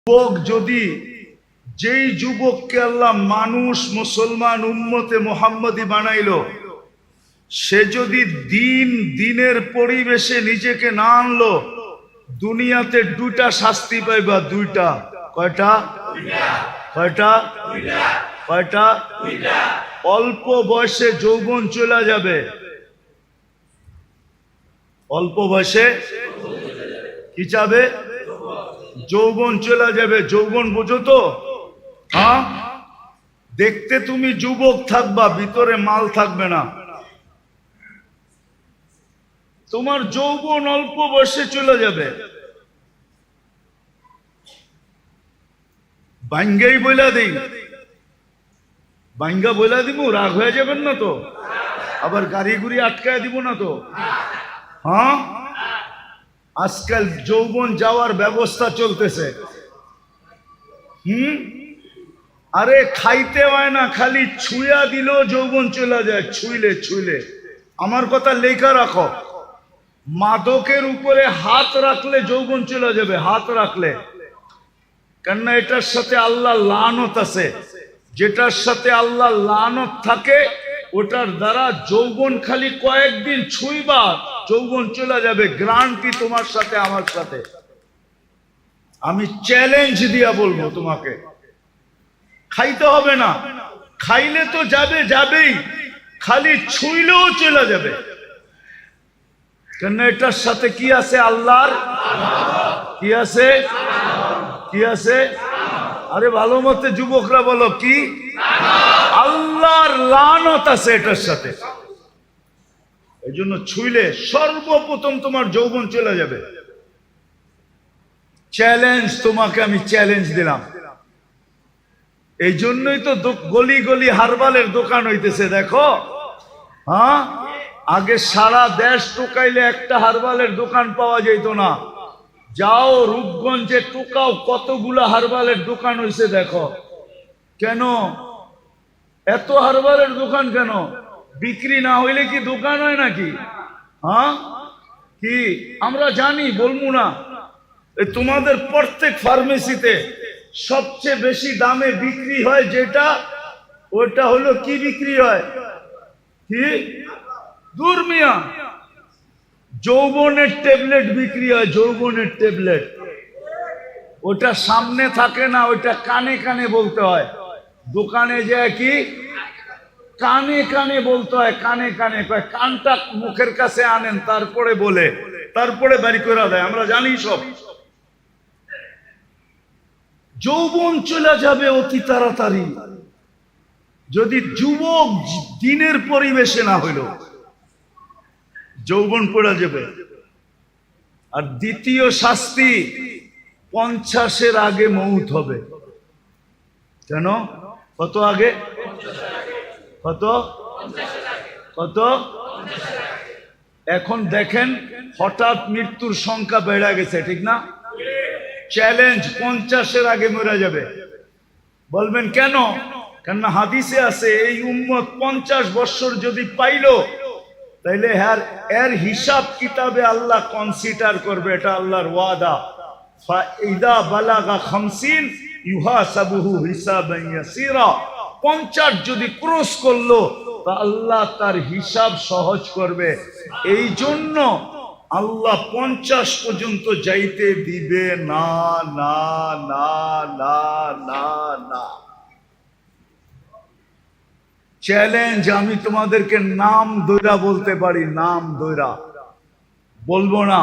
যুবক যদি যেই যুবককে আল্লাহ মানুষ মুসলমান উম্মতে মুহাম্মদী বানাইলো, সে যদি দিনের পরিবেশে নিজেকে না আনলো, দুনিয়াতে দুইটা শাস্তি পাইবা। দুইটা। কয়টা? কয়টা? কয়টা? অল্প বয়সে যৌবন চলে যাবে। অল্প বয়সে কি যাবে? যৌবন চলে যাবে। যৌবন বুঝো তো? হ্যাঁ, দেখতে তুমি যুবক থাকবা, ভিতরে মাল থাকবে না। তোমার যৌবন অল্প বয়সে চলে যাবে। বাঙ্গাই বইলা দিই, বাঙ্গা বইলা দিব, রাগ হয়ে যাবেন না তো? আবার গাড়ি গুড়ি আটকায় দিব না তো? হ্যাঁ, আজকাল যৌবন যাওয়ার ব্যবস্থা চলতেছে। আরে খাইতে হয় না, খালি ছুঁয়া দিলেও যৌবন চলে যায়। ছুঁইলে আমার কথা লেখা রাখো, মাদকের উপরে হাত রাখলে যৌবন চলে যাবে। হাত রাখলে, কেননা এটার সাথে আল্লাহ লানত আছে। যেটার সাথে আল্লাহ লানত থাকে ওটার দ্বারা যৌবন খালি কয়েকদিন ছুঁইবা, যৌবন চলে যাবে। গ্যারান্টি তোমার সাথে আমার সাথে। আমি চ্যালেঞ্জ দিয়া বলবো তোমাকে, খাইতে হবে না, খাইলে তো যাবেই, খালি ছুঁইলেও চলে যাবে। কেন এটার সাথে কি আছে? আল্লাহর কি আছে? কি আছে? আরে ভালো মতে যুবকরা বলো, কি? আল্লাহর লানত আছে এটার সাথে। এই জন্য ছুঁইলে সর্বপ্রথম তোমার যৌবন চলে যাবে। চ্যালেঞ্জ তোমাকে আমি চ্যালেঞ্জ দিলাম। এই জন্যই তো গলি গলি হারবালের দোকান হইতেছে। দেখো, হ্যাঁ, আগে সারা দেশ টোকাইলে একটা হারবালের দোকান পাওয়া যেত না। যাও রূপগঞ্জে টোকাও, কতগুলা হারবালের দোকান হইছে দেখো। কেন এত হারবালের দোকান? কেন বিক্রি না হইলে কি দোকান হয় নাকি? হ্যাঁ, কি আমরা জানি, বলবো না? তোমাদের প্রত্যেক ফার্মেসিতে সবচেয়ে বেশি দামে বিক্রি হয় যেটা, ওটা হলো কি বিক্রি হয়? কি? দূর মিয়া, যৌবনের ট্যাবলেট বিক্রি হয়। যৌবনের ট্যাবলেট, ওটা সামনে থাকে না, ওটা কানে কানে বলতে হয়। দোকানে যায় কি কানে কানে বলতে হয়। কানে কানে কয়, কানটা মুখের কাছে আনেন, তারপরে বলে, তারপরে বাড়ি করে দেয়। আমরা জানি সব। যৌবন চলে যাবে অতি তাড়াতাড়ি যদি যুবক দিনের পরিবেশে না হইল, যৌবন পড়ে যাবে। আর দ্বিতীয় শাস্তি, 50-এর আগে মৌত হবে। কেন? কত আগে? কত? কত? এখন দেখেন হঠাৎ মৃত্যুর সংখ্যা বেড়ে গেছে, ঠিক না? চ্যালেঞ্জ, 50-এর আগে মরে যাবে। বলবেন কেন? কেননা হাদিসে আছে এই উম্মত 50 বছর যদি পাইলো, তাইলে এর হিসাব কিতাবে আল্লাহ কনসিডার করবে। এটা আল্লাহর ওয়াদা। ফাইদা বালাগা 50 ইউহাসাবুহু হিসাবান ইয়াসীরা। 50 যদি ক্রস করলো তা আল্লাহ তার হিসাব সহজ করবে। এই জন্য আল্লাহ 50 পর্যন্ত যাইতে দিবে না, না, না, না, না, না। চ্যালেঞ্জ, আমি তোমাদেরকে নাম দইরা বলতে পারি, নাম দইরা বলবো না।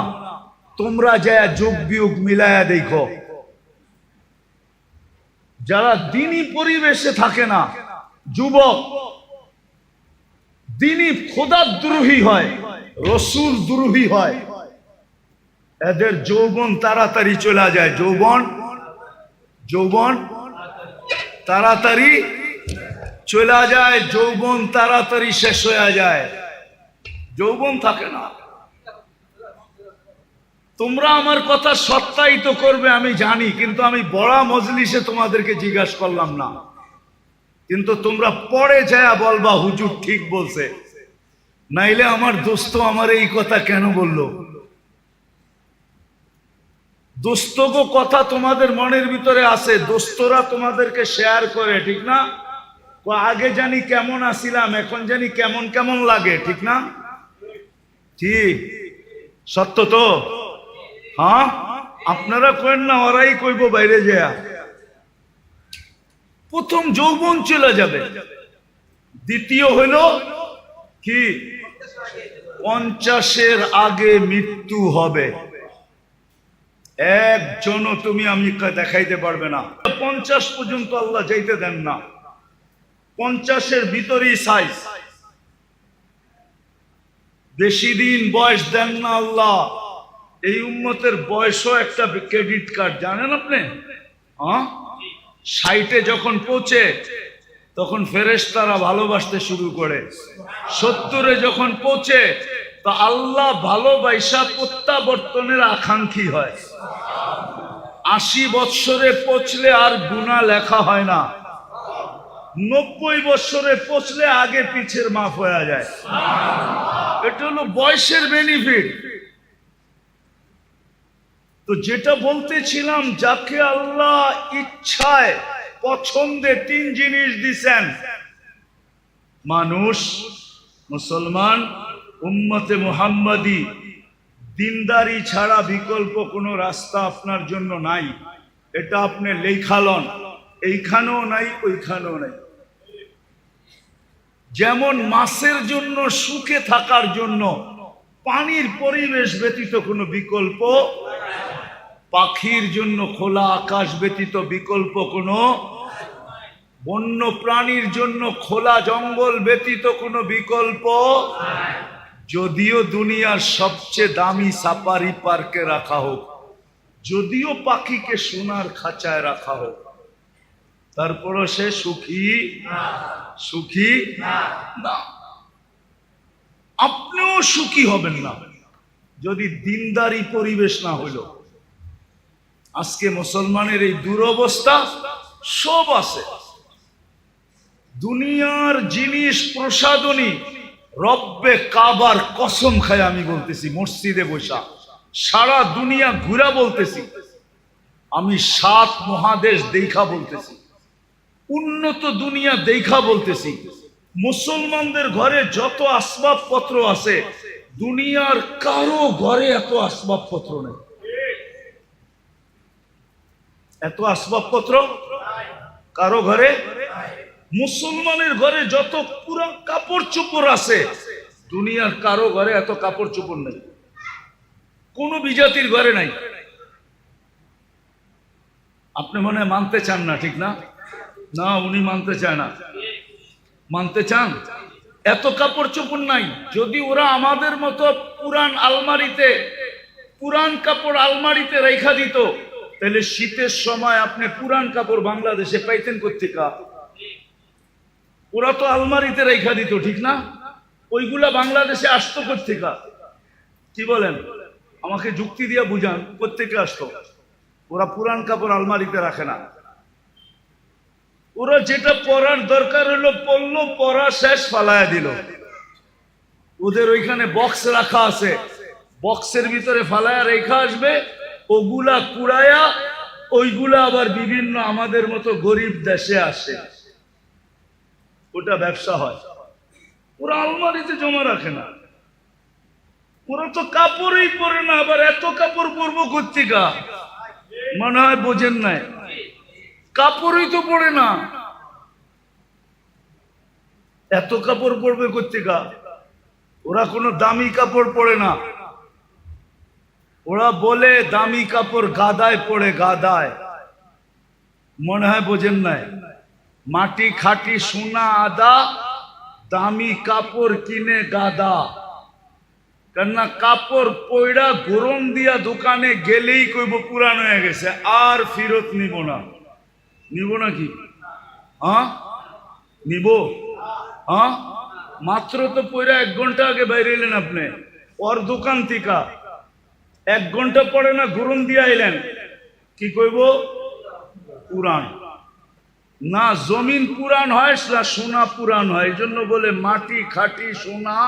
তোমরা যা যুগ বিয়োগ মিলায়া দেখো, যারা দিনী পরিবেশে থাকে না, যুবক দিনী খোদার দ্রোহী হয়, রসুল দ্রোহী হয়, এদের যৌবন তাড়াতাড়ি চলে যায়। যৌবন তাড়াতাড়ি চলে যায়, যৌবন তাড়াতাড়ি শেষ হয়ে যায়, যৌবন থাকে না। তোমরা আমার কথা সত্যায়িত করবে আমি জানি, কিন্তু আমি বড় মজলিসে তোমাদেরকে জিজ্ঞাসা করলাম না। কিন্তু তোমরা পরে যায় বলবা হুজুর ঠিক বলছে, নাইলে আমার দোস্ত আমার এই কথা কেন বললো। দোস্তগো কথা তোমাদের মনের ভিতরে আছে, দোস্তরা তোমাদেরকে শেয়ার করে, ঠিক না? আগে জানি কেমন আসিলাম, এখন জানি কেমন কেমন লাগে, ঠিক না? ঠিক, সত্য তো? হ্যাঁ, আপনারা কইন না, ওরাই কইব বাইরে যায়। প্রথম যৌবন চলে যাবে, দ্বিতীয় হইল কি 50-এর আগে মৃত্যু হবে। একজনও তুমি আমি দেখাইতে পারবে না। 50 পর্যন্ত আল্লাহ যাইতে দেন না, 50-এর ভিতরেই সাইজ। বেশি দিন বয়স দেন না আল্লাহ। এই উম্মতের বয়সও একটা ক্রেডিট কার্ড, জানেন আপনি? 60-এ যখন পৌঁছে তখন ফেরেশতারা ভালোবাসতে শুরু করে। 70-এ যখন পৌঁছে তো আল্লাহ ভালোবাসা প্রত্যাবর্তনের আকাঙ্ক্ষী হয়। 80 বৎসরে পৌঁছলে আর গুনাহ লেখা হয় না। 90 বৎসরে পৌঁছলে আগে পিছের মাফ হয়ে যায়। এটা হলো বয়সের বেনিফিট। তো যেটা বলতেছিলাম, যাকে আল্লাহ ইচ্ছায় পছন্দে 3 জিনিস দিছেন, মানুষ, মুসলমান, উম্মতে মুহাম্মাদি, দিনদারি ছাড়া বিকল্প কোনো রাস্তা আপনার জন্য নাই। এটা আপনি লেখালন, এইখানেও নাই ওইখানেও নাই। যেমন মাছের জন্য সুখে থাকার জন্য পানির পরিবেশ ব্যতীত কোনো বিকল্প, পাখির জন্য খোলা আকাশ ব্যতীত বিকল্প কোনো, বন্য প্রাণীর জন্য খোলা জঙ্গল ব্যতীত কোনো বিকল্প। যদিও দুনিয়ার সবচেয়ে দামি সাফারি পার্কে রাখা হোক, যদিও পাখিকে সোনার খাঁচায় রাখা হোক, তারপরও সে সুখী সুখী না। আপনিও সুখী হবেন না যদি দিনদারি পরিবেশ না হইল। আজকে মুসলমানের এই দুরবস্থা। সব আছে, দুনিয়ার জিনিস প্রসাদনী, রব্বে কাবার কসম খায় আমি বলতেছি, মসজিদে বসা সারা দুনিয়া ঘুরা বলতেছি, আমি 7 মহাদেশ দেখা বলতেছি, উন্নত দুনিয়া দেখা বলতেছি, মুসলমানদের ঘরে যত আসবাবপত্র আছে দুনিয়ার কারো ঘরে এত আসবাবপত্র নেই। এত আসবাবপত্র কারো ঘরে, মুসলমানের ঘরে যত পুরান কাপড় চোপড় আছে দুনিয়ার কারো ঘরে এত কাপড় চোপড় নেই, কোন বিজাতির ঘরে নাই। আপনি মনে হয় মানতে চান না, ঠিক না? না, উনি মানতে চায় না। মানতে চান? এত কাপড় চোপড় নাই। যদি ওরা আমাদের মতো পুরান আলমারিতে, পুরান কাপড় আলমারিতে রেখা দিত, তাহলে শীতের সময় আপনি পুরান কাপড় বাংলাদেশে পাইতেন কোত্থেকে? ওরা তো আলমারিতে রেখা দিত, ঠিক না? ওইগুলা বাংলাদেশে আসতো কোত্থেকে? কি বলেন? আমাকে যুক্তি দিয়ে বুঝান, কোত্থেকে আসতো? ওরা পুরান কাপড় আলমারিতে রাখে না। ওরা যেটা পরার দরকার হলো পড়লো, পরা শেষ, ফালায়া দিল। ওদের ওইখানে বক্স রাখা আছে, বক্সের ভিতরে ফালায়া রেখা আসবে, ওগুলা কুড়ায়া ওইগুলা আবার বিভিন্ন আমাদের মতো গরিব দেশে আসে, ওটা ব্যবসা হয়। ওরা আলমারিতে জমা রাখে না। ওরা তো কাপড়ই পরে না, আবার এত কাপড় পরবো কোত্থেকে? মনে হয় বোঝেন নাই, কাপড়ই তো পরে না, এত কাপড় পরবে কোত্থেকে? ওরা কোনো দামি কাপড় পরে না। ওরা বলে দামি কাপড় গাদায় পড়ে, গাদায়। মনে হয় বোঝেন নাই। মাটি খাটি সোনা আদা, দামি কাপড় কিনে গাদা। কেননা কাপড় পয়ড়া গরম দিয়া দোকানে গেলেই কইব পুরান হয়ে গেছে, আর ফেরত নিব না। নিব নাকি? নিব? মাত্র তো পয়রা 1 ঘন্টা আগে বাইরে এলেন আপনি ওর দোকান থেকে, 1 ঘন্টা পরে না গরম দিয়া এলেন, কি কইব? পুরান না। জমিন পুরান হয় না সোনা পুরান হয়, এই জন্য বলে মাটি খাটি সোনা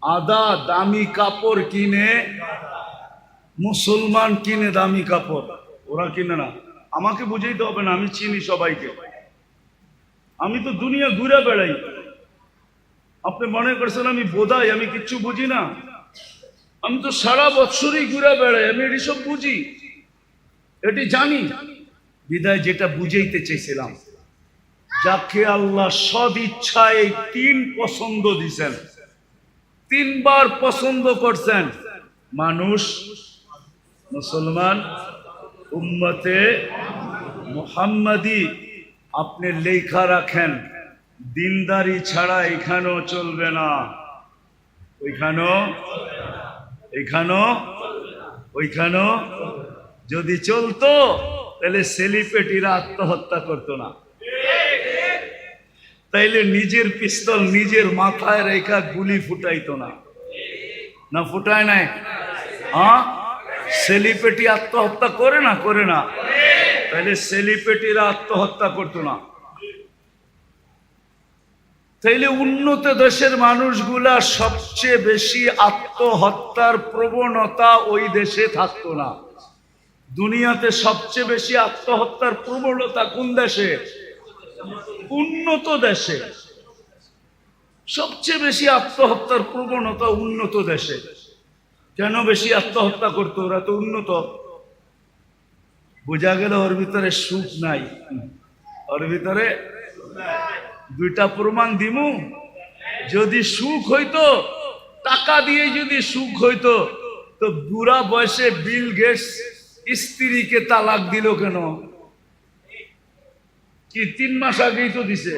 আদা, দামি কাপড় কিনে। মুসলমান কিনে দামি কাপড়, ওরা কিনে না। আমাকে বুঝাইতে হবে না, আমি চিনি সবাইকে। আমি তো দুনিয়া ঘুরে বেড়াই। আপনি মনে করছেন আমি বোধাই, আমি কিচ্ছু বুঝি না? আমি তো সারা বছরই ঘুরে বেড়াই, আমি এটি সব বুঝি, এটি জানি। বিদায় যেটা বুঝাইতে চেয়েছিলাম, যাকে আল্লাহ সদ ইচ্ছায় তিন পছন্দ দিছেন, তিনবার পছন্দ করছেন, মানুষ, মুসলমান, উম্মতে মুহাম্মাদি। আপনি লেখা রাখেন, দিনদারি ছাড়া এখানেও চলবে না, ওইখানেও যদি চলতো তাহলে সেলিব্রিটিরা আত্মহত্যা করতো না। তাইলে নিজের পিস্তল নিজের মাথায় রেখা গুলি ফুটাইতো না, না ফুটায় নাই? হ্যাঁ, সেলিব্রিটি আত্মহত্যা করে না? করে না? তাইলে সেলিব্রিটিরা আত্মহত্যা করতো না। তাইলে উন্নত দেশের মানুষগুলা সবচেয়ে বেশি আত্মহত্যার প্রবণতা ওই দেশে থাকতো না। দুনিয়াতে সবচেয়ে বেশি আত্মহত্যার প্রবণতা কোন দেশে? উন্নত দেশে। সবচেয়ে বেশি আত্মহত্যার প্রবণতা উন্নত দেশে। কেন বেশি আত্মহত্যা করতো? ওরা তো উন্নত। বোঝা গেল ওর ভিতরে সুখ নাই, ওর ভিতরে। দুইটা প্রমাণ দিমু। যদি সুখ হইতো, টাকা দিয়ে যদি সুখ হইতো, তো বুড়া বয়সে বিল গেটস স্ত্রীকে তালাক দিল কেন? কি 3 মাস আগেই তো দিছে।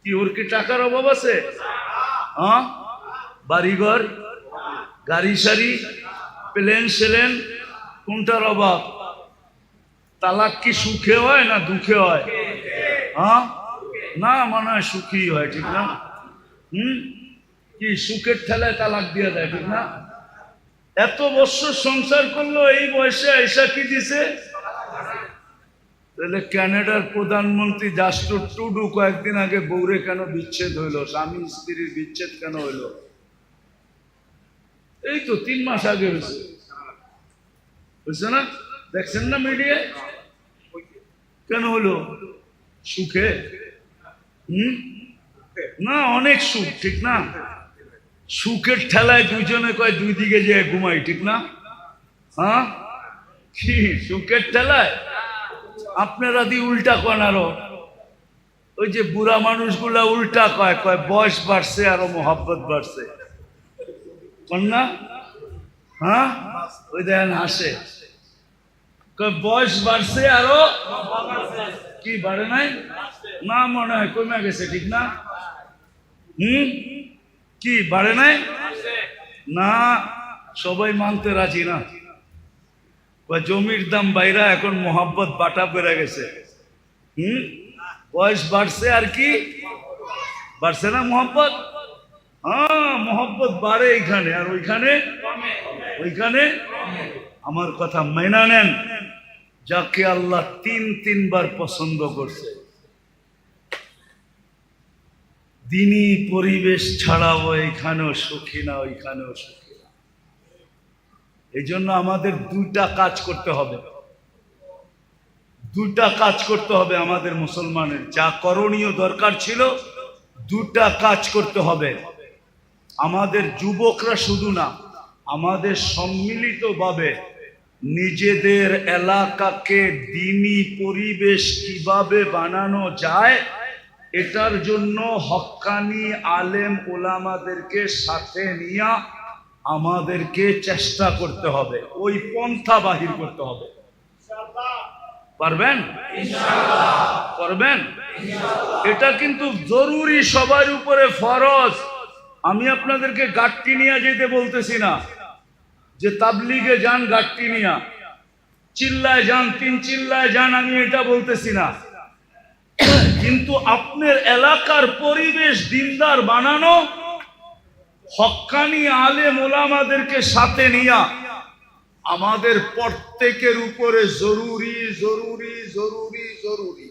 কি ওর কি টাকার অভাব আছে? হ্যাঁ, বাড়িঘর, গাড়ি সারি, প্লেন সেলেন, কোনটার অভাব? তালাক কি সুখে হয় না দুঃখে হয়? হ্যাঁ, না, মনে হয় সুখী হয়, ঠিক না? কি সুখের ঠেলায় তালাক দিয়ে দেয়, ঠিক না? এত বছর সংসার করলো, এই বয়সে আইসা কি দিছে? তাহলে কানাডার প্রধানমন্ত্রী জাস্টিন ট্রুডো কয়েকদিন আগে বউরে কেন বিচ্ছেদ হইলো? স্বামী স্ত্রীর বিচ্ছেদ কেন হইলো? এই তো 3 মাস আগে হয়েছে, বুঝছে না? দেখছেন না মিডিয়ায়? কেন হলো? সুখে? না, অনেক সুখ, ঠিক না? সুখের ঠেলায় দুইজনে কয় দুই দিকে যে ঘুমাই, ঠিক না? হ্যাঁ, কি সুখের ঠেলায়? আপনারা দি উল্টা কন। আরো ওই যে বুড়া মানুষগুলা উল্টা কয়, কয় বয়স বাড়ছে আরো মোহাব্বত বাড়ছে, কন না? হ্যাঁ, ওই দেখেন হাসে, কয় বয়স বাড়ছে আরো। কি বাড়ে নাই? না, মনে হয় কমে গেছে, ঠিক না? কি বাড়ে নাই? না, সবাই মানতে রাজি না। জমির দাম বাইরা এখন মোহাব্বত বাটা বেড়ে গেছে। বয়স বাড়ছে আর কি বাড়ছে না মোহাব্বত? হ্যাঁ, মোহাব্বত বাড়ে এইখানে, আর ওইখানে। আমার কথা মাইনা নেন, যাকে আল্লাহ 3বার পছন্দ করছে, দিনই পরিবেশ ছাড়াও এখানেও সুখী না, ওইখানেও সুখী না। এই জন্য আমাদের দুইটা কাজ করতে হবে, আমাদের মুসলমানের যা করণীয় দরকার ছিল, দুটা কাজ করতে হবে। আমাদের যুবকরা শুধু না, আমাদের সম্মিলিতভাবে নিজেদের এলাকাকে দ্বীনি পরিবেশ কিভাবে বানানো যায়, এটার জন্য হক্কানি আলেম ওলামাদেরকে সাথে নিয়ে আমাদেরকে চেষ্টা করতে হবে, ওই পন্থা বাহির করতে হবে। পারবেন? পারবেন? এটা কিন্তু জরুরি, সবার উপরে ফরজ। আমি আপনাদেরকে গাট্টি নিয়ে যেতে বলতেছি না, যে তাবলিগে যান গাট্টি নিয়া, চিল্লায় যান, 3 চিল্লায় যান, আমি এটা বলতেছি না। কিন্তু আপনার এলাকার পরিবেশ দিনদার বানানো, হক্কানি আলেম ওলামাদেরকে সাথে নিয়া আমাদের প্রত্যেকের উপরে জরুরি জরুরি জরুরি জরুরি।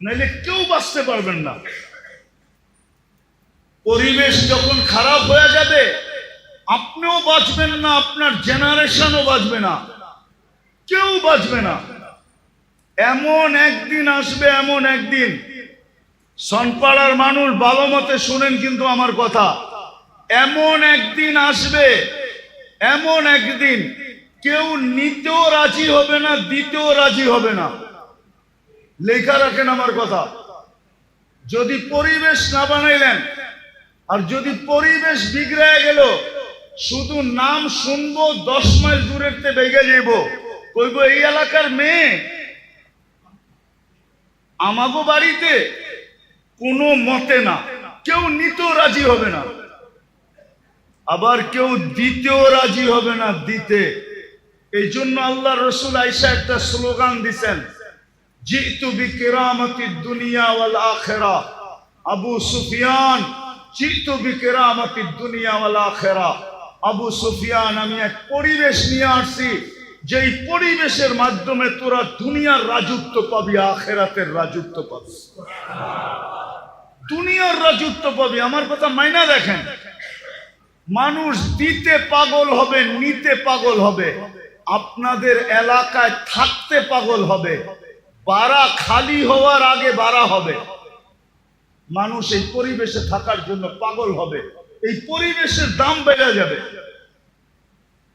নাইলে কেউ বাঁচতে পারবেন না। পরিবেশ যখন খারাপ হয়ে যাবে, আপনিও বাঁচবেন না, আপনার জেনারেশনও বাঁচবে না, কেউ বাঁচবে না। এমন একদিন আসবে, এমন একদিন, সনপাড়ার মানুষ ভালো মতে শুনেন কিন্তু আমার কথা, এমন একদিন আসবে, এমন একদিন কেউ নিতেও রাজি হবে না, দিতেও রাজি হবে না। লেখা রাখেন আমার কথা। যদি পরিবেশ না বানাইলেন, আর যদি পরিবেশ বিগড়ে গেল, শুধু নাম শুনবো, 10 মাইল দূরের তে বেগে যাইব, কইব এই এলাকার মেয়ে, আমাগো বাড়িতে কোনো মতে না, কেউ নিতেও রাজি হবে না, আবার কেউ দিতেও রাজি হবে না, দিতে। এই জন্য আল্লাহ রসুল আয়েশা একটা স্লোগান দিছেন, জিতু বিকিরামাতিদ দুনিয়া ওয়াল আখিরাহ। আবু সুফিয়ান, জিতু বিকিরামাতিদ দুনিয়া ওয়াল আখিরাহ। আবু সুফিয়ান, আমি এক পরিবেশ নিয়ে আসছি, যেই পরিবেশের মাধ্যমে তোরা দুনিয়ার রাজত্ব পাবি, আখিরাতের রাজত্ব পাবি, দুনিয়ার রাজত্ব পাবি। আমার কথা মাইনা দেখেন, মানুষ দিতে পাগল হবে, নিতে পাগল হবে, আপনাদের এলাকায় থাকতে পাগল হবে, বাড়া খালি হওয়ার আগে বাড়া হবে। মানুষ এই পরিবেশে থাকার জন্য পাগল হবে, এই পরিবেশের দাম বেড়ে যাবে।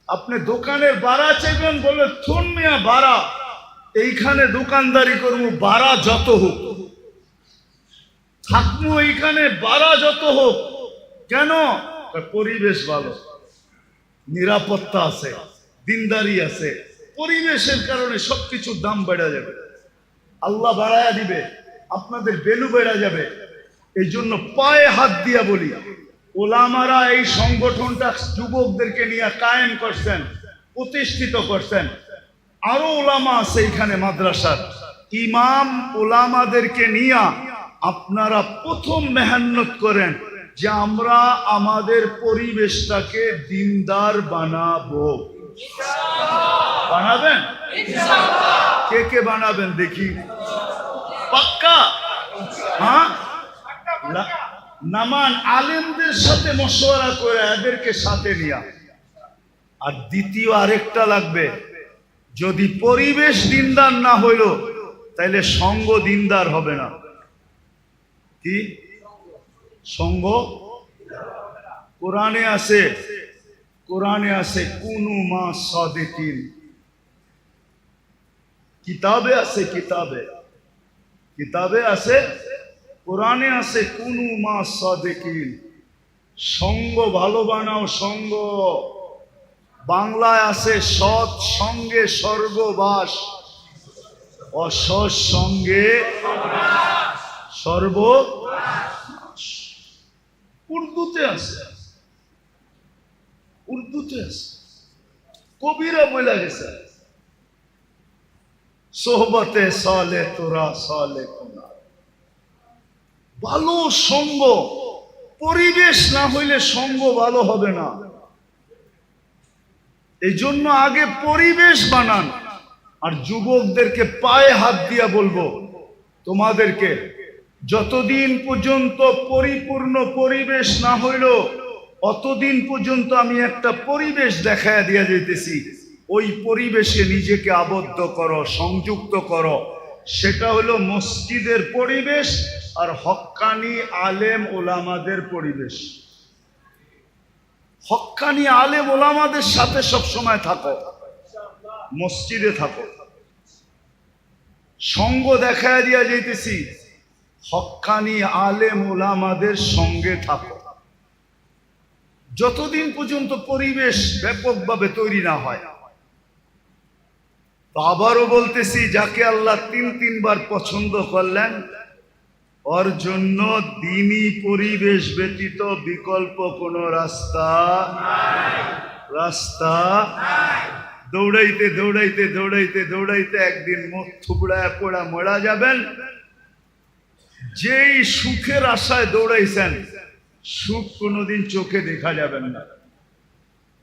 আপনি দোকানের বাড়া চাইবেন, বলে থুন মিয়া বাড়া, এইখানে দোকানদারি করবো, বাড়া যত হোক থাকবো, এইখানে বাড়া যত হোক। কেন? পরিবেশ ভালো, নিরাপত্তা আছে, দিনদারি আছে, পরিবেশের কারণে সবকিছুর দাম বেড়ে যাবে, আল্লাহ বাড়ায়া দিবে, আপনাদের ভ্যালু বেড়ে যাবে। এই জন্য পায়ে হাত দিয়া বলি, ওলামারা এই সংগঠনটা যুবকদেরকে নিয়ে কায়েম করছেন, প্রতিষ্ঠিত করছেন। আরো ওলামা আছে এখানে, মাদ্রাসার ইমাম ওলামাদেরকে নিয়ে আপনারা প্রথম মেহনত করেন যে আমরা আমাদের পরিবেশটাকে দিনদার বানাবো। বানাবেন? কে কে বানাবেন দেখি? পাক্কা? হ্যাঁ, নামান আলেমদের সাথে মশওয়ারা করে এদেরকে সাথে নিয়া। আর দ্বিতীয় আরেকটা লাগবে, যদি পরিবেশ দিনদার না হইল তাইলে সঙ্গ দিনদার হবে না। কি সঙ্গ? কোরআনে আছে, কোরআনে আছে কুনু মা সাদিকিন, কিতাবে আছে, কিতাবে কিতাবে আছে, কোরআনে আছে কুনু মা সাদিকিন। সঙ্গ ভালো বানাও, সঙ্গ। বাংলায় আছে সৎ সঙ্গে স্বর্গবাস, অসৎ সঙ্গে সর্বনাশ। উর্দুতে আছে, উর্দুতে আছে, কবিরা বলে গেছে, সোহবতে সালে তোরা সালে কোনা। ভালো সঙ্গ, পরিবেশ না হইলে সঙ্গ ভালো হবে না। এই জন্য আগে পরিবেশ বানান। আর যুবকদেরকে পায়ে হাত দিয়া বলবো, তোমাদেরকে যতদিন পর্যন্ত পরিপূর্ণ পরিবেশ না হইল, অতদিন পর্যন্ত আমি একটা পরিবেশ দেখায় দিয়া যাইতেছি। ওই পরিবেশে নিজেকে আবদ্ধ করো, সংযুক্ত করো। সেটা হলো মসজিদের পরিবেশ আর হক্কানি আলেম ওলামাদের পরিবেশ। হক্কানি আলেম ওলামাদের সাথে সব সময় থাকো, মসজিদে থাকো। সঙ্গ দেখায় দিয়া যাইতেছি, হক্কানি আলেম ওলামাদের সঙ্গে থাকো, যতদিন পর্যন্ত পরিবেশ ব্যাপকভাবে তৈরি না হয়। তো আবারও বলতেছি, যাকে আল্লাহ তিনবার পছন্দ করলেন, ওর জন্য দ্বীনি পরিবেশ ব্যতীত বিকল্প কোনো রাস্তা নাই। দৌড়াইতে দৌড়াইতে দৌড়াইতে দৌড়াইতে একদিন মুখ থুবড়ায় পোড়া মরা যাবেন। যেই সুখের আশায় দৌড়াইছেন, সুখ কোনোদিন চোখে দেখা যাবেন না।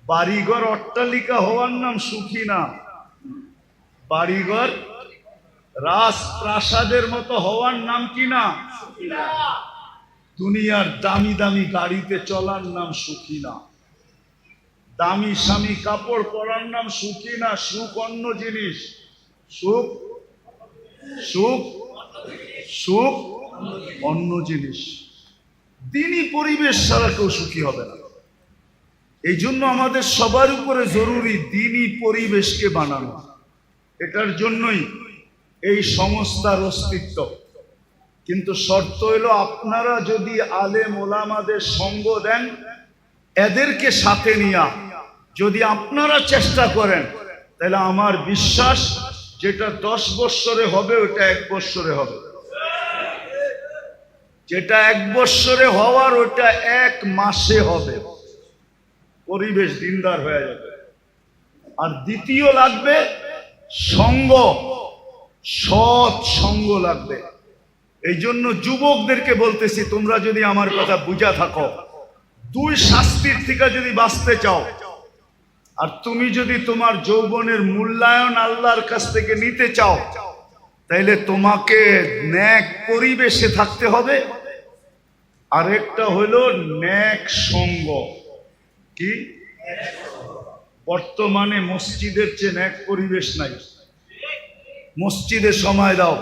বাড়িঘর অট্টালিকা হওয়ার নাম সুখী না, বাড়িঘর রাজপ্রাসাদের মতো হওয়ার নাম কি না? দুনিয়ার দামি দামি গাড়িতে চলার নাম সুখী না। দামি স্বামী কাপড় পরার নাম সুখী না, সুখ অন্য জিনিস। সুখ সুখ সুখ অন্য জিনিস। দিনই পরিবেশ ছাড়া কেউ সুখী হবে না। এই জন্য আমাদের সবার উপরে জরুরি দিনই পরিবেশকে বানানো। এটার জন্যই এই সংস্থার অস্তিত্ব। কিন্তু শর্ত হলো আপনারা যদি আলেম ওলামাদের সঙ্গ দেন, এদেরকে সাথে নিয়া যদি আপনারা চেষ্টা করেন, তাহলে আমার বিশ্বাস যেটা 10 বৎসরে হবে ওটা 1 বৎসরে হবে, যেটা 1 বৎসরে হওয়ার ওটা 1 মাসে হবে। পরিবেশ দিনদার হয়ে যাবে। আর দ্বিতীয় লাগবে সঙ্গ, সৎ সঙ্গ লাগবে। এই জন্য যুবকদেরকে বলতেছি, তোমরা যদি আমার কথা বুঝা থাকো, 2 শাস্তির থেকে যদি বাঁচতে চাও, আর তুমি যদি তোমার যৌবনের মূল্যায়ন আল্লাহর কাছ থেকে নিতে চাও, তাইলে তোমাকে নেক পরিবেশে থাকতে হবে। আরেকটা হলো নেক সঙ্গ। কি? বর্তমানে মসজিদের চেয়ে নেক পরিবেশ নাই। মসজিদে সময় দাও।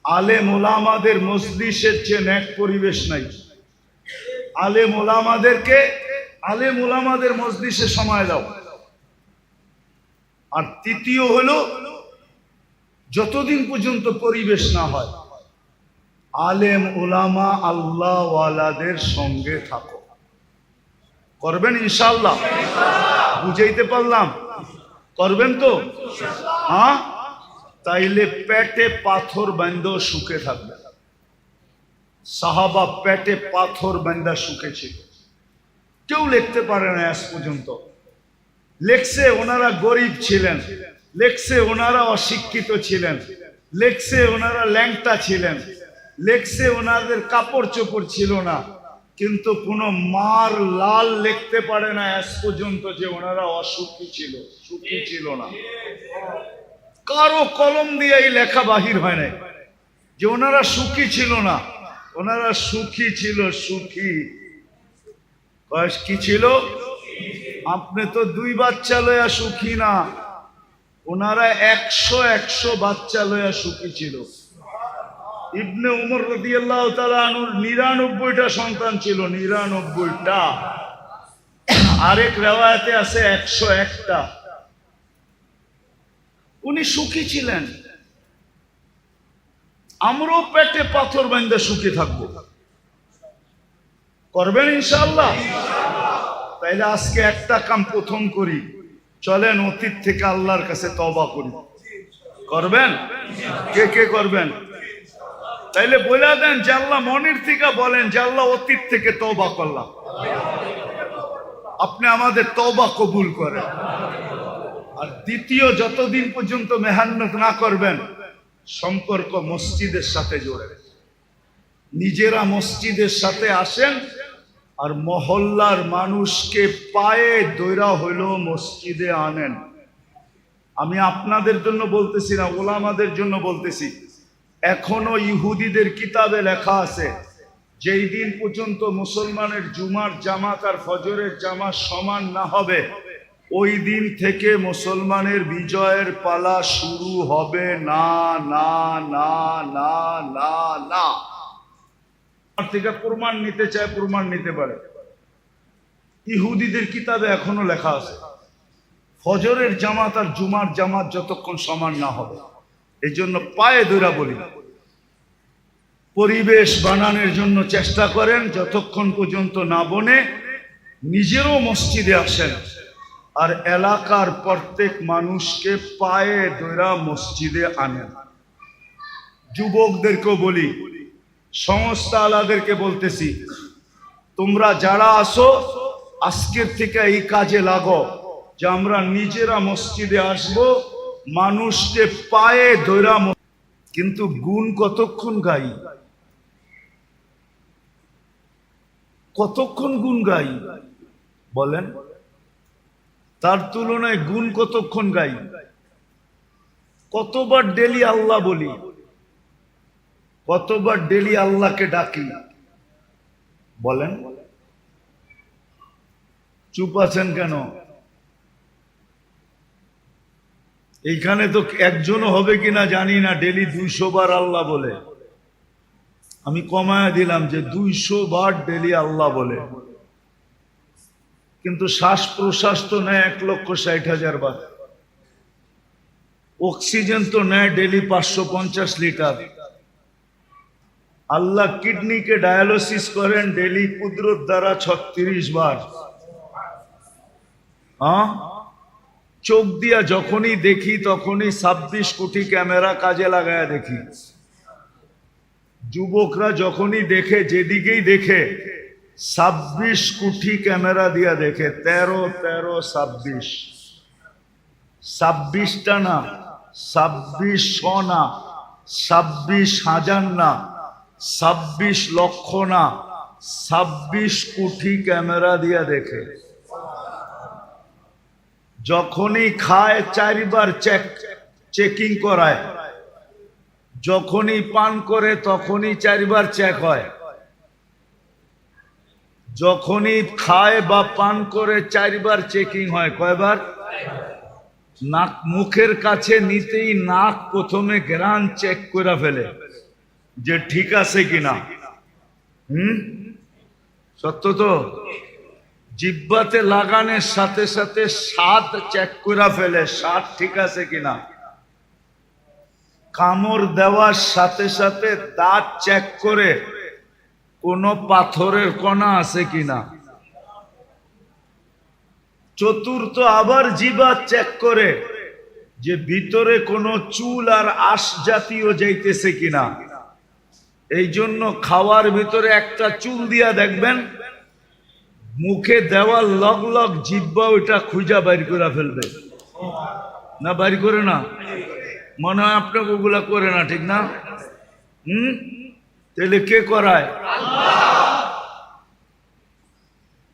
আলেম ওলামাদের মজলিসের চেয়ে নেক পরিবেশ নাই। আলেম ওলামাদের মজলিসে সময় দাও। আর তৃতীয় হলো, যতদিন পর্যন্ত পরিবেশ না হয়, আলেম ওলামা আল্লাহ ওয়ালাদের সঙ্গে থাকো। করবেন ইনশাআল্লাহ? বুঝাইতে পারলাম? করবেন তো? হ্যাঁ, তাইলে পেটে পাথর বাঁধো সুখে থাকবে। সাহাবা পেটে পাথর বাঁধা সুখে ছিল। কেউ লিখতে পারে না আজ পর্যন্ত। লেখছে ওনারা গরিব ছিলেন, লেখছে ওনারা অশিক্ষিত ছিলেন, লেখছে ওনারা ল্যাংটা ছিলেন, লেখছে ওনাদের কাপড় চোপড় ছিল না, কিন্তু কোনো মার লাল লিখতে পারে না আজ পর্যন্ত যে ওনারা অসুখী ছিল, সুখী ছিল না। কারো কলম দিয়ে এই লেখা বাহির হয় নাই যে ওনারা সুখী ছিল না। ওনারা সুখী ছিল, সুখী। বয়স কি ছিল? আপনি তো 2 বাচ্চা লয়া সুখী না, ওনারা 100 বাচ্চা লয়া সুখী ছিল। ইবনে উমর রাদিয়াল্লাহু তাআলা আনহুর 99টা সন্তান ছিল, 99টা। আরেক রিওয়ায়াতে আছে 101টা। উনি সুখী ছিলেন। আমরাও পেটে পাথর বাঁধা সুখী থাকবো। করবেন ইনশাআল্লাহ? তাইলে আজকে একটা কাম প্রথম করি, চলেন অতীত থেকে আল্লাহর কাছে তওবা করি। করবেন? কে কে করবেন? তাইলে বলে দেন যে আল্লাহ, মনের থেকে বলেন যে আল্লাহ, অতীত থেকে তওবা করলাম, আপনি আমাদের তওবা কবুল করেন। আর দ্বিতীয়, যতদিন পর্যন্ত মেহনত না করবেন, সম্পর্ক মসজিদের সাথে জোড়ে। নিজেরা মসজিদের সাথে আসেন, আর মহল্লার মানুষকে পায়ে দৈরা হইল মসজিদে আনেন। আমি আপনাদের জন্য বলতেছি না, ওলামাদের জন্য বলতেছি। এখনো ইহুদিদের কিতাবে লেখা আছে, যেই দিন পর্যন্ত মুসলমানের জুমার জামাত আর ফজরের জামাত সমান না হবে, ওই দিন থেকে মুসলমানের বিজয়ের পালা শুরু হবে না, না, না, না, না, না। থেকে প্রমাণ নিতে চায়, প্রমাণ নিতে পারে। ইহুদিদের কিতাবে এখনো লেখা আছে, ফজরের জামাত আর জুমার জামাত যতক্ষণ সমান না হবে। এই জন্য পায়ে ধরা বলি, পরিবেশ বানানোর জন্য চেষ্টা করেন। যতক্ষণ পর্যন্ত না বনে, নিজেরও মসজিদে আসেন, আর এলাকার প্রত্যেক মানুষকে পায়ে ধরা মসজিদে আনেন। যুবকদেরকেও বলি, সংস্থা আলাদেরকে বলতেছি, তোমরা যারা আসো, আজকের থেকে এই কাজে লাগো যে আমরা নিজেরা মসজিদে আসব, মানুষকে পায়ে ধরা। কিন্তু গুণ কতক্ষণ গাই, কতক্ষণ গুণ গাই বলেন? তার তুলনায় গুণ কতক্ষণ গাই? কতবার ডেলি আল্লাহ বলি, কতবার ডেলি আল্লাহকে ডাকি বলেন? চুপ আছেন কেন? এইখানে তো একজনও হবে কিনা জানি না ডেলি 200 বার আল্লাহ বলে। আমি কমায় দিলাম যে 200 বার ডেলি আল্লাহ বলে, কিন্তু শ্বাস প্রশ্বাস তো নেয় 1,60,000 বার। অক্সিজেন তো নেয় ডেলি 550 লিটার। আল্লাহ কিডনিকে ডায়ালিসিস করেন ডেলি কুদরত দ্বারা 36 বার। হ্যাঁ, চোখ দিয়া যখনই দেখি তখনই 26 কোটি ক্যামেরা কাজে লাগায় দেখি। যুবকরা যখনই দেখে, যেদিকেই দেখে 26 কোটি ক্যামেরা দিয়া দেখে। 13 13 26, 26টা না, 2600 না, 26,000 না, 26 লক্ষ না, 26 কোটি ক্যামেরা দিয়া দেখে। যখনই খায় 4 বার চেকিং করায়, যখনই পান করে তখনই 4 বার চেক হয়। যখনই খায় বা পান করে 4 বার চেকিং হয়। কয়বার? নাক মুখের কাছে নিতেই নাক প্রথমে গ্রান চেক করে ফেলে যে ঠিক আছে কিনা। সত্য তো? জিহ্বাতে লাগানোর সাথে সাথে স্বাদ চেক করে ফেলে, স্বাদ ঠিক আছে কিনা। কামড় দেওয়ার সাথে সাথে দাঁত চেক করে কোন পাথরের কণা আছে কিনা। চতুর্থ আবার জিহ্বা চেক করে যে ভিতরে কোনো চুল আর আঁশ জাতীয় যাইতেছে কিনা। এই জন্য খাওয়ার ভিতরে একটা চুল দিয়া দেখবেন, মুখে দেওয়ার লগ লগ জিহ্বা ওইটা খুঁজা বাইর করে ফেলবে। না বাইর করে না? মনে হয় আপনাকে ওগুলা করে না, ঠিক না? তাহলে কে করায়?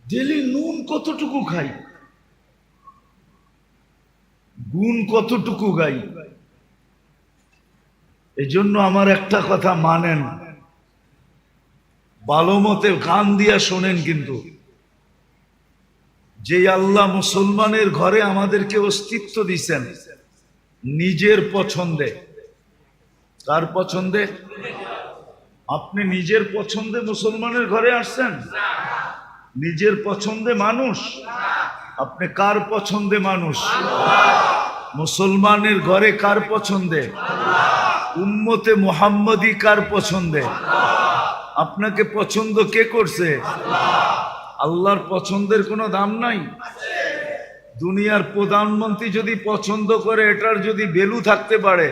ডেলি নুন কতটুকু খাই, গুণ কতটুকু গাই। এই জন্য আমার একটা কথা মানেন, ভালো মতে কান দিয়া শোনেন, কিন্তু যে আল্লাহ মুসলমানের ঘরে আমাদেরকে অস্তিত্ব দিছেন নিজের পছন্দে। কার পছন্দে? আপনি নিজের পছন্দে মুসলমানের ঘরে আসছেন? নিজের পছন্দে মানুষ? আপনি কার পছন্দে মানুষ? মুসলমানের ঘরে কার পছন্দে? উম্মতে মুহাম্মদী কার পছন্দে? আপনাকে পছন্দ কে করছে? আল্লাহর পছন্দের কোনো দাম নাই। দুনিয়ার প্রধানমন্ত্রী যদি পছন্দ করে এটার যদি ভ্যালু থাকতে পারে,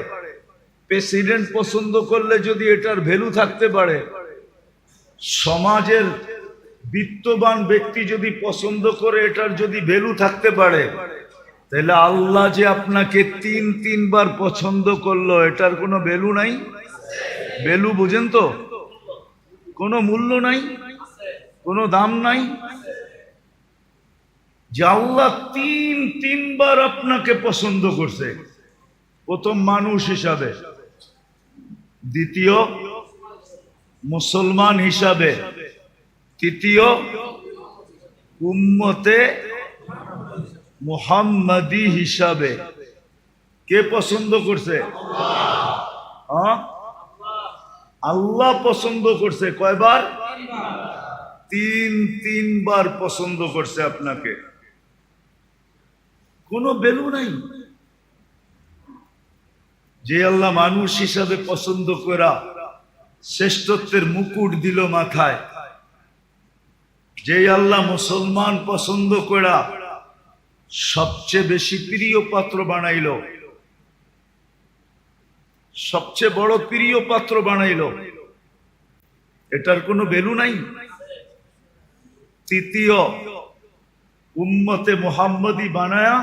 প্রেসিডেন্ট পছন্দ করলে যদি এটার ভ্যালু থাকতে পারে, সমাজের বিত্তবান ব্যক্তি যদি পছন্দ করে এটার যদি ভ্যালু থাকতে পারে, তাহলে আল্লাহ যে আপনাকে 3 বার পছন্দ করলো এটার কোনো ভ্যালু নাই? ভ্যালু বুঝেন তো? কোনো মূল্য নাই, কোনো দাম নাই। যে আল্লাহ 3 বার আপনাকে পছন্দ করছে, প্রথম মানুষ হিসাবে, দ্বিতীয় মুসলমান হিসাবে, তৃতীয় উম্মতে মুহাম্মাদি হিসাবে। কে পছন্দ করছে? আল্লাহ পছন্দ করছে। কয়বার? 3 বার পছন্দ করছে আপনাকে। কোনো ভ্যালু নাই। যে আল্লাহ মানুষ হিসাবে পছন্দ করা শ্রেষ্ঠত্বের মুকুট দিল মাথায়, যে আল্লাহ মুসলমান পছন্দ করা সবচেয়ে বেশি প্রিয় পাত্র বানাইল, সবচেয়ে বড় প্রিয় পাত্র বানাইল, এটার কোনো ভ্যালু নাই। তৃতীয় উম্মতে মুহাম্মদী বানায়া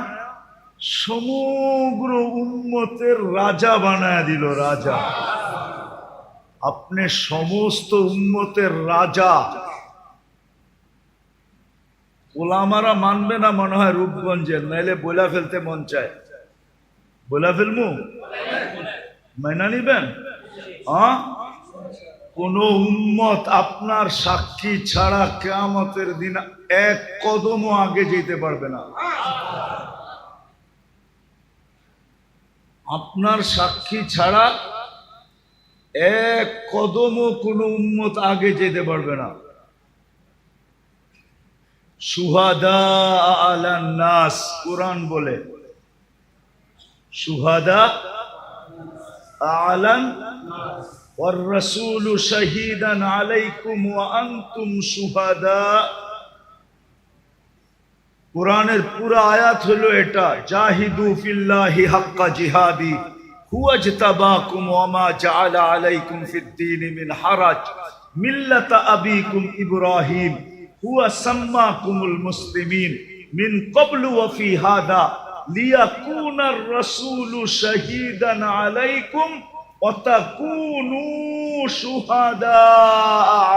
সমগ্র উম্মতের রাজা বানায়া দিল। রাজা, আপনি সমস্ত উম্মতের রাজা। ওলামারা মানবে না মনে হয় রূপগঞ্জের, নাইলে বইলা ফেলতে মন চায়। বইলা ফেলমু? মাইনা নিবেন? কোন উম্মত আপনার সাক্ষী ছাড়া কিয়ামতের দিন এক কদমও আগে যেতে পারবে না। আপনার সাক্ষী ছাড়া এক কদমও কোন উম্মত আগে যেতে পারবে না। শুহাদা আলান নাস, কুরআন বলে শুহাদা আলান ওয়ার রাসূলু শাহীদান আলাইকুম ওয়া আনতুম শুহাদা। কুরআনের পুরো আয়াত হলো এটা, জাহিদু ফিল্লাহি হাক্কা জিহাদি হুয়া ইজতাবাকুম ওয়া মা জাআলা আলাইকুম ফিদ-দীনি মিন হারাজ মিল্লাতা আবিকুম ইব্রাহিম হুয়া সাম্মাকুমুল মুসলিমিন মিন ক্বাবলু ওয়া ফি হাদা লিয়াকুনার রাসূলু শাহীদান আলাইকুম ওয়া তাকুনু শুহাদা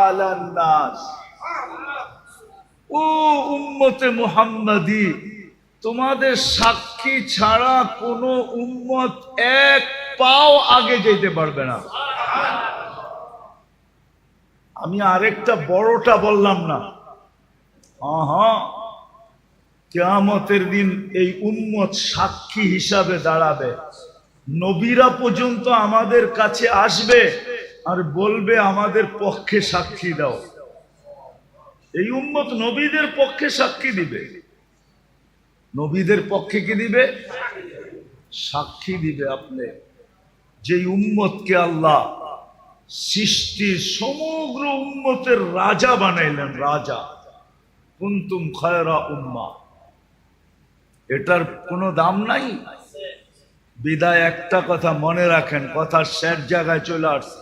আলান নাস। ও উম্মতে মুহাম্মাদি, তোমাদের সাক্ষী ছাড়া কোনো উম্মত এক পাও আগে যেতে পারবে না। আমি আরেকটা বড়টা বললাম না? হ্যাঁ, কিয়ামতের দিন এই উম্মত সাক্ষী হিসাবে দাঁড়াবে। নবীরা পর্যন্ত আমাদের কাছে আসবে আর বলবে আমাদের পক্ষে সাক্ষী দাও। এই উম্মত নবীদের পক্ষে সাক্ষী দিবে। নবীদের পক্ষে কি দিবে? সাক্ষী দিবে। আপনি যে উম্মতকে আল্লাহ সৃষ্টির সমগ্র উম্মতের রাজা বানাইলেন, রাজা, কুনতুম খায়রা উম্মাহ, এটার কোনো দাম নাই। বিদায় একটা কথা মনে রাখেন, কথার শেষ জায়গায় চলে আসছে।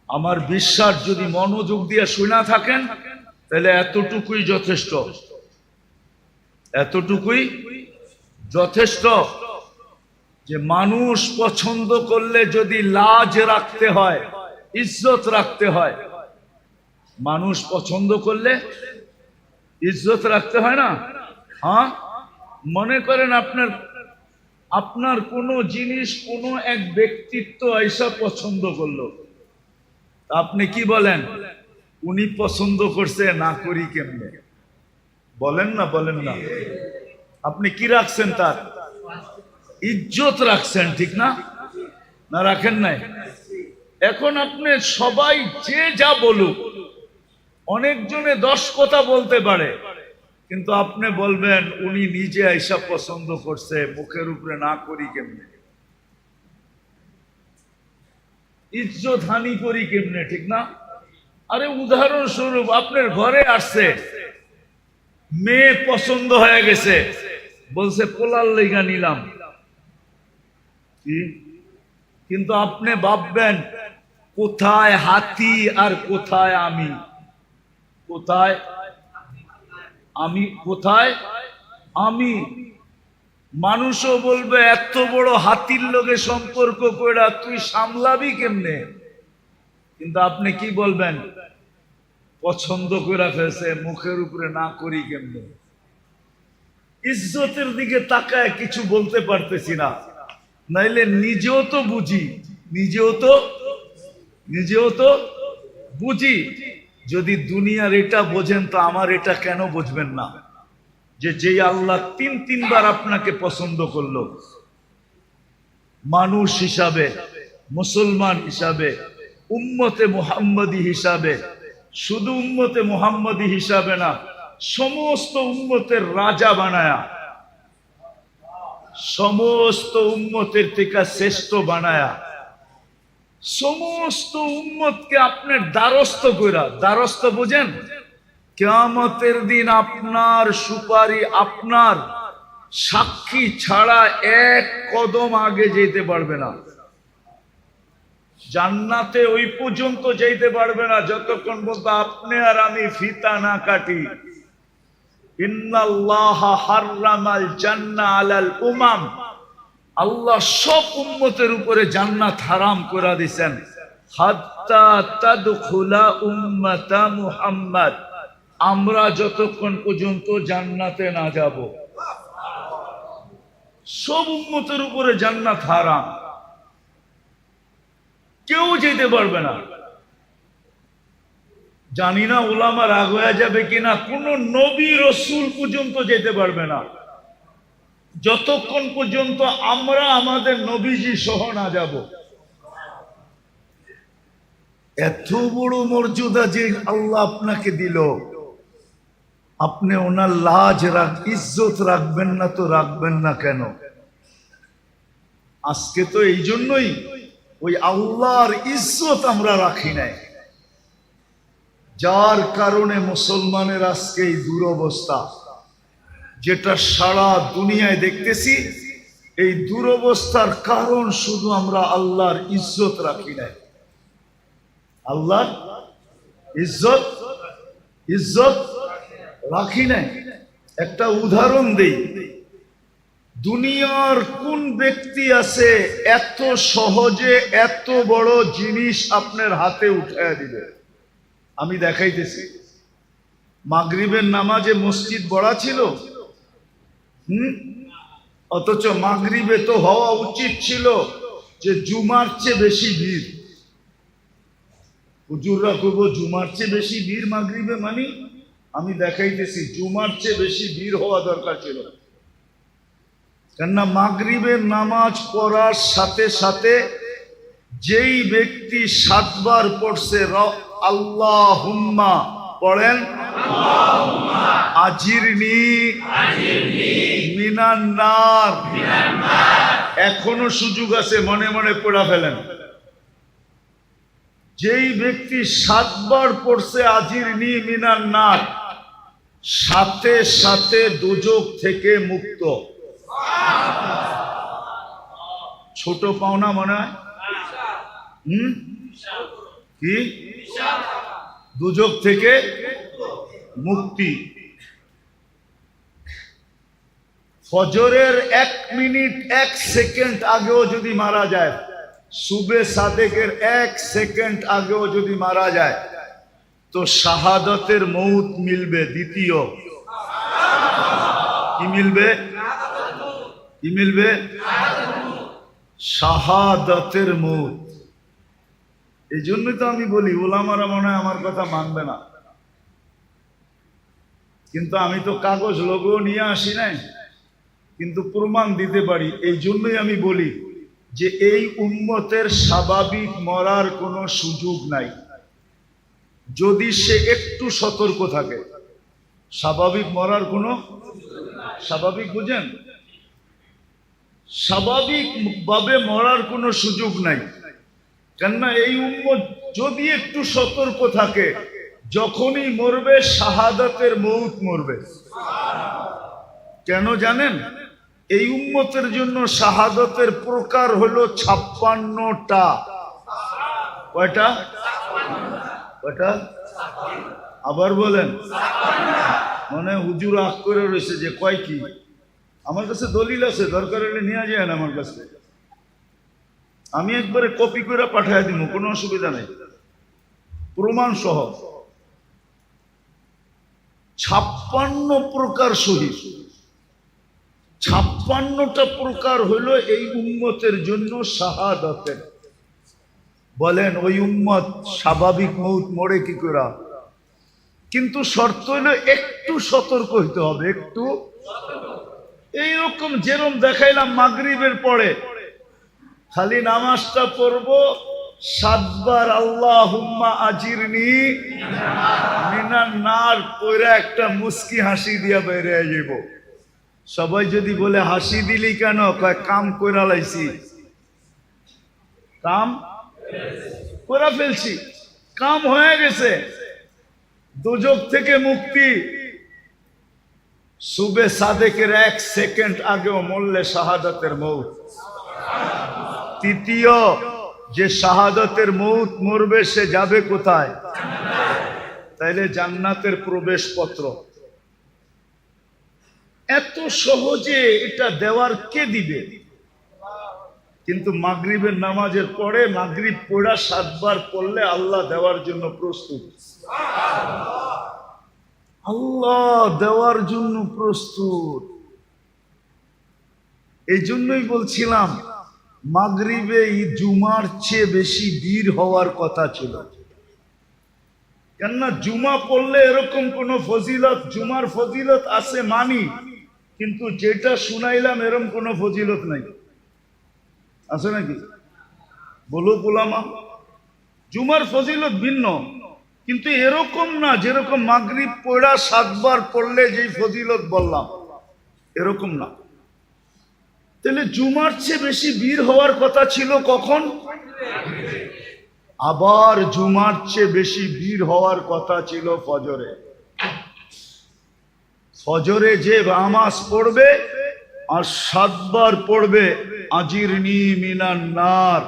আমার বিশ্বাস যদি মনোযোগ দিয়ে শুনা থাকেন তাহলে এতটুকুই যথেষ্ট, এতটুকুই যথেষ্ট যে মানুষ পছন্দ করলে যদি লাজ রাখতে হয়, ইজ্জত রাখতে হয়, মানুষ পছন্দ করলে ইজ্জত রাখতে হয় না? হ্যাঁ, মনে করেন আপনার কোনো জিনিস কোনো এক ব্যক্তিত্ব এসব পছন্দ করলো, আপনি কি বলেন? উনি পছন্দ করছে, না করি কেমনে? বলেন না, বলেন না? আপনি কি রাখছেন? তার ইজ্জত রাখছেন, ঠিক না? না রাখেন নাই? এখন আপনি সবাই যে যা বলুক, অনেকজনে 10 কথা বলতে পারে, কিন্তু আপনি বলবেন উনি নিজে এসব পছন্দ করছে, মুখের উপরে না করি কেমনে? ইজ্জত হানি করি কেমনে, ঠিক না? আরে উদাহরণস্বরূপ আপনার ঘরে আসছে, মেয়ে পছন্দ হয়ে গেছে, বলছে পোলার লেগা নিলাম, কিন্তু আপনি ভাববেন কোথায় হাতি আর কোথায় আমি, কোথায় আমি, কোথায় আমি। মানুষও বলবে এত বড় হাতির লগে সম্পর্ক কইরা তুই সামলাবি কেমনে? কিন্তু আপনি কি বলবেন? পছন্দ করে ফেলছে, মুখের উপরে না করি কেমনে? ইজ্জতের দিকে তাকায় কিছু বলতে পারতেছি না, নাইলে নিজেও তো বুঝি, নিজেও তো বুঝি। যদি দুনিয়ার এটা বোঝেন তো আমার এটা কেন বুঝবেন না? যে আল্লাহ 3বার আপনাকে পছন্দ করলো, মানুষ হিসাবে, মুসলমান হিসাবে, উম্মতে মুহাম্মদী হিসাবে, শুধু উম্মতে মুহাম্মদী হিসাবে না, সমস্ত উম্মতের রাজা বানায়া, সমস্ত উম্মতের থেকে শ্রেষ্ঠ বানায়া, সমস্ত উম্মতকে আপনার দ্বারস্থ কইরা, দ্বারস্থ বুঝেন? কিয়ামতের দিন আপনার সুপারি, আপনার সাক্ষী ছাড়া এক কদম আগে যেতে পারবে না। জান্নাতে ওই পর্যন্ত যেতে পারবে না যতক্ষণ পর্যন্ত আপনি আর আমি ফিতা না কাটি। ইন্নাল্লাহা হাররামাল জান্নাহ আলাল উমাম, আল্লাহ সব উম্মতের উপরে জান্নাত হারাম করে দিয়েছেন। হাত্তা তাদখুলা উম্মাতা মুহাম্মদ, আমরা যতক্ষণ পর্যন্ত জান্নাতে না যাব সব উম্মতের উপরে জান্নাত হারাম। কেউ যেতে পারবে না। জানি না ওলামা রাগ হয়ে যাবে কিনা, কোন নবী রসুল পর্যন্ত যেতে পারবে না যতক্ষণ পর্যন্ত আমরা আমাদের নবীজি সহ না যাব। এত বড় মর্যাদা যে আল্লাহ আপনাকে দিল, আপনি ওনার লাজ ইজ্জত রাখবেন না তো রাখবেন না কেন? আজকে তো এই জন্যই ওই আল্লাহর ইজ্জত আমরা রাখি নাই, যার কারণে মুসলমানের আজকে এই দুরবস্থা, যেটা সারা দুনিয়ায় দেখতেছি। এই দুরবস্থার কারণ শুধু আমরা আল্লাহর ইজ্জত রাখি নাই। আল্লাহর ইজ্জত ইজ্জত রাখি নাই। একটা উদাহরণ দেই, দুনিয়ার কোন ব্যক্তি আছে এত সহজে এত বড় জিনিস আপনার হাতে উঠায় দিবে? আমি দেখাইতেছি। মাগরিবের নামাজে মসজিদ বড়া ছিল, অথচ মাগরিবে তো হওয়া উচিত ছিল যে জুমার চেয়ে বেশি ভিড়। হুজুররা কইব জুমার চেয়ে বেশি ভিড় মাগরিবে, মানে আমি দেখাইতেছি জুমার চেয়ে বেশি ভিড় হওয়া দরকার ছিল। কেননা মাগরিবের নামাজ পড়ার সাথে সাথে যেই ব্যক্তি 7 বার পড়ছে আল্লাহুম্মা পড়েন, আজিরনি মিনান নার, এখনো সুযোগ আছে, মনে মনে পড়া ফেলেন। যেই ব্যক্তি 7 বার পড়ছে আজিরনি মিনান নার, সাথে সাথে দোজখ থেকে মুক্ত। ছোট পাওনা মনে হয়? কি? দোজখ থেকে মুক্তি। ফজরের 1 মিনিট 1 সেকেন্ড আগেও যদি মারা যায়, সুবে সাদেকের 1 সেকেন্ড আগেও যদি মারা যায়, তো শাহাদাতের মৌত মিলবে। দ্বিতীয় কি মিলবে? কি মিলবে? শাহাদাতের মৌত। এই জন্যই তো আমি বলি ওলামারা মনে হয় আমার কথা মানবে না, কিন্তু আমি তো কাগজ লোগো নিয়ে আসি নাই, কিন্তু প্রমাণ দিতে পারি। এই জন্যই আমি বলি যে এই উম্মতের স্বাভাবিক মরার কোনো সুযোগ নাই, যদি সে একটু সতর্ক থাকে। স্বাভাবিক মরার কোনো, স্বাভাবিক বুঝেন, স্বাভাবিক ভাবে মরার কোনো সুযোগ নাই। কেননা এই উম্মত যদি একটু সতর্ক থাকে, যখনই মরবে শাহাদাতের মৌত মরবে। কেন জানেন? এই উম্মতের জন্য শাহাদাতের প্রকার হলো 56টা। কয়টা? কয়টা? আবার বলেন। মানে হুজুর আগ করে রয়েছে যে কয় কি? আমার কাছে দলিল আছে, দরকার হলে নিয়ে যায় না আমার কাছে, আমি একবারে কপি করে পাঠিয়ে দিব, কোনো অসুবিধা নেই, প্রমাণ সহ। 56 প্রকার শহীদ, 56টা প্রকার হলো এই উম্মতের জন্য শাহাদাতের। বলেন ওই উম্মত স্বাভাবিক মৌত মরে কি করে? কিন্তু শর্ত হলো একটু সতর্ক হইতে হবে, একটু। এইরকম যেরকম দেখাইলাম মাগরিবের পরে খালি নামাজটা পড়বো, 7 বার আল্লাহুম্মা আজিরনি মিনান নার কইরা একটা মুস্কি হাসি দিয়া বের হয়ে যাব। সবাই যদি বলে হাসি দিলি কেন? কয় কাম কইরা লাইছি, কাম কইরা ফেলছি, কাম হয়ে গেছে। দোজখ থেকে মুক্তি। সুবে সাদেকের 1 সেকেন্ড আগেও মরলে শাহাদাতের মৌত। তৃতীয়, যে শাহাদাতের মৌত মরবে সে যাবে কোথায়? তাইলে জান্নাতের প্রবেশপত্র। এত সহজে এটা দেওয়ার কে দিবে? কিন্তু মাগরিবের নামাজের পরে মাগরিব পড়া 7 বার পড়লে আল্লাহ দেওয়ার জন্য প্রস্তুত। আল্লাহ দেওয়ার জন্য প্রস্তুত। এই জন্যই বলছিলাম মাগরিবে জুমার চেয়ে বেশি ভিড় হওয়ার কথা ছিল। কেননা জুমা পড়লে এরকম কোন ফজিলত, জুমার ফজিলত আছে মানি, কিন্তু যেটা শুনাইলাম এরকম কোন ফজিলত নাই। আছে নাকি? বলো গোলামা, জুমার ফজিলত ভিন্ন, কিন্তু এরকম না যেরকম মাগরিব পড়া 7 বার পড়লে যেই ফজিলত বললাম, এরকম না। তাহলে জুমার চেয়ে বেশি ভিড় হওয়ার কথা ছিল কখন? আবার জুমার চেয়ে বেশি ভিড় হওয়ার কথা ছিল ফজরে। ফজরে যে নামাজ পড়বে আর 7 বার পড়বে আজিরনি মিনান নার,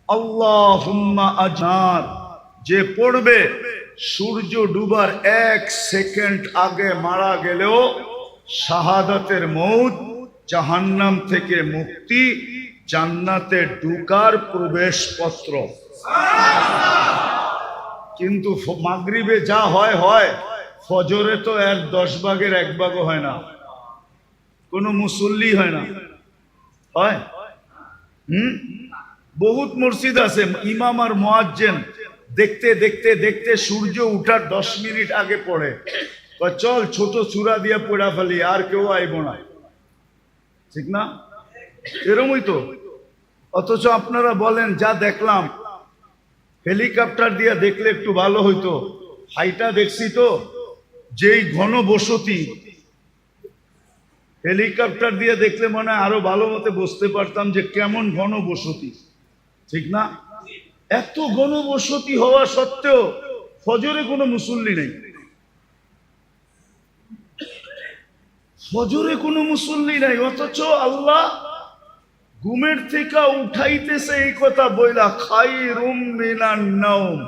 আল্লাহুম্মা আজনার, যে পড়বে সূর্য ডুবার 1 সেকেন্ড আগে মারা গেলেও শাহাদাতের মউত, জাহান্নাম থেকে মুক্তি, জান্নাতে ঢুকার প্রবেশপত্র। কিন্তু মাগরিবে যা হয় হয়, ফজরে তো এর 10 ভাগের 1 ভাগও হয় না, কোনো মুসল্লি হয় না। হয়? বহুত মসজিদ আছে ইমাম আর মুয়াজ্জিন দেখতে দেখতে দেখতে সূর্য উঠার 10 মিনিট আগে পড়ে, চল ছোট সূরা দিয়ে পড়া ফেলি, আর কেউ আইব না। ঠিক না? এরকমই তো। অথচ আপনারা বলেন যা দেখলাম, হেলিকপ্টার দিয়ে দেখলে একটু ভালো হইতো, হাইটা দেখছি তো যেই ঘন বসতি, হেলিকপ্টার দিয়ে দেখলে মনে হয় আরো ভালো মতে বুঝতে পারতাম যে কেমন ঘন বসতি। ঠিক না? এত ঘন বসতি হওয়া সত্ত্বেও ফজরে কোনো মুসল্লি নেই, ফজরে কোনো মুসল্লি নাই। অথচ আল্লাহ ঘুমের থেকে উঠাইতেছে এই কথা বইলা, খায়রুম মিনান নাওম,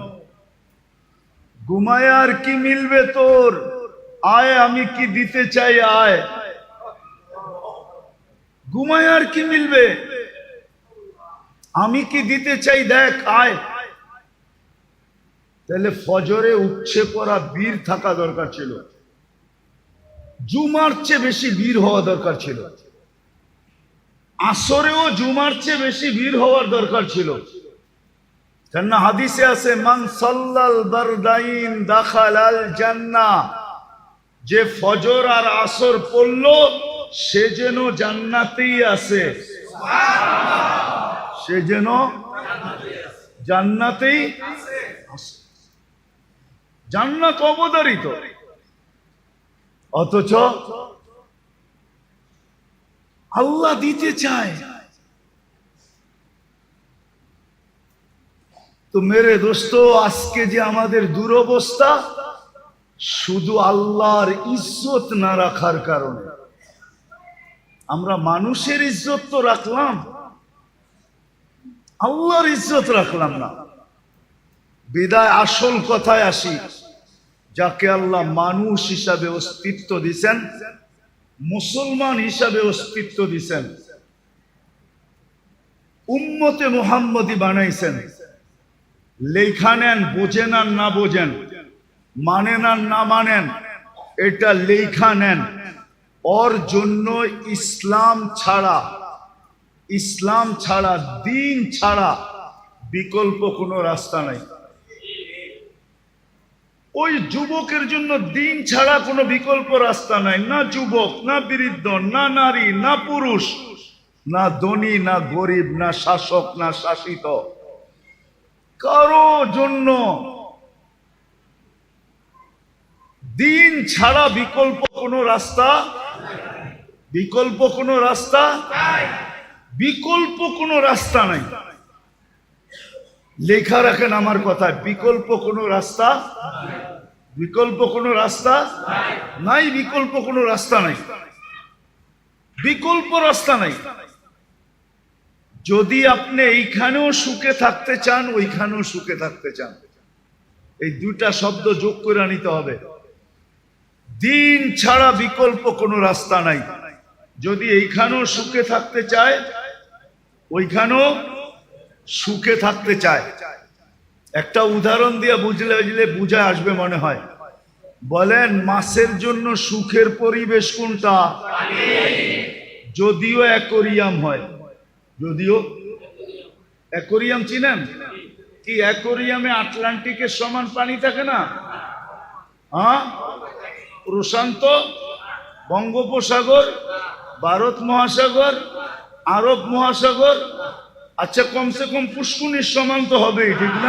ঘুমায় আর কি মিলবে তোর, আয় আমি কি দিতে চাই, আয়। ঘুমায় আর কি মিলবে, আমি কি দিতে চাই, দেখ আয়। তাহলে ফজরে উঠছে পড়া ভিড় থাকা দরকার ছিল, জুমার চেয়ে বেশি ভিড় হওয়া দরকার ছিল, আসরেও জুমার চেয়ে বেশি ভিড় হওয়ার দরকার ছিল। কেননা হাদিসে আছে মান সাল্লাল বারদাইন দাখালাল জান্নাহ, যে ফজর আর আসর পড়লো সে যেন জান্নাতেই আছে, সে যেন জান্নাতেই আছে। জান্নাত অবধারিত, অথচ আল্লাহ দিতে চায়। তো মেরে দোস্ত, আজকে যে আমাদের দুরবস্থা, শুধু আল্লাহর ইজ্জত না রাখার কারণে। আমরা মানুষের ইজ্জত তো রাখলাম, আল্লাহর ইজ্জত রাখলাম না। বিদায় আসল কথায় আসি, যাকে আল্লাহ মানুষ হিসাবে অস্তিত্ব দিছেন, মুসলমান হিসাবে অস্তিত্ব দিছেন, উম্মতে মুহাম্মদী বানাইছেন, লেখা নেন, বোঝেন আর না বোঝেন, মানেন আর না মানেন, এটা লেখা নেন। ওর জন্য ইসলাম ছাড়া, ইসলাম ছাড়া, দিন ছাড়া বিকল্প কোনো রাস্তা নাই। ওই যুবকের জন্য দিন ছাড়া কোনো বিকল্প রাস্তা নাই। না যুবক, না বৃদ্ধ, না নারী, না পুরুষ, না ধনী, না গরিব, না শাসক, না শাসিত, কারো জন্য দিন ছাড়া বিকল্প কোনো রাস্তা, বিকল্প কোনো রাস্তা, বিকল্প কোনো রাস্তা নাই। লেখা রাখেন আমার কথায়, বিকল্প কোনো রাস্তা, বিকল্প কোনো রাস্তা নাই, বিকল্প কোনো রাস্তা নাই, বিকল্প রাস্তা নাই। যদি আপনি এইখানেও সুখে থাকতে চান, ওইখানেও সুখে থাকতে চান, এই দুইটা শব্দ যোগ করে নিতে হবে। দিন ছাড়া বিকল্প কোনো রাস্তা নাই। যদি এইখানেও সুখে থাকতে চায়, ওইখানেও সুখে থাকতে চায়। একটা উদাহরণ দিয়ে বুঝলে বুঝা আসবে মনে হয়। বলেন মাছের জন্য সুখের পরিবেশ কোনটা? যদিও অ্যাকোরিয়াম হয়, যদিও অ্যাকোরিয়াম চিনেন? কি অ্যাকোরিয়ামে আটলান্টিকের সমান পানি থাকে না? হ্যাঁ, প্রশান্ত, বঙ্গোপসাগর, ভারত মহাসাগর, আরব মহাসাগর, আচ্ছা কমসে কম পুষ্কুনির সমান তো হবেই, ঠিক না?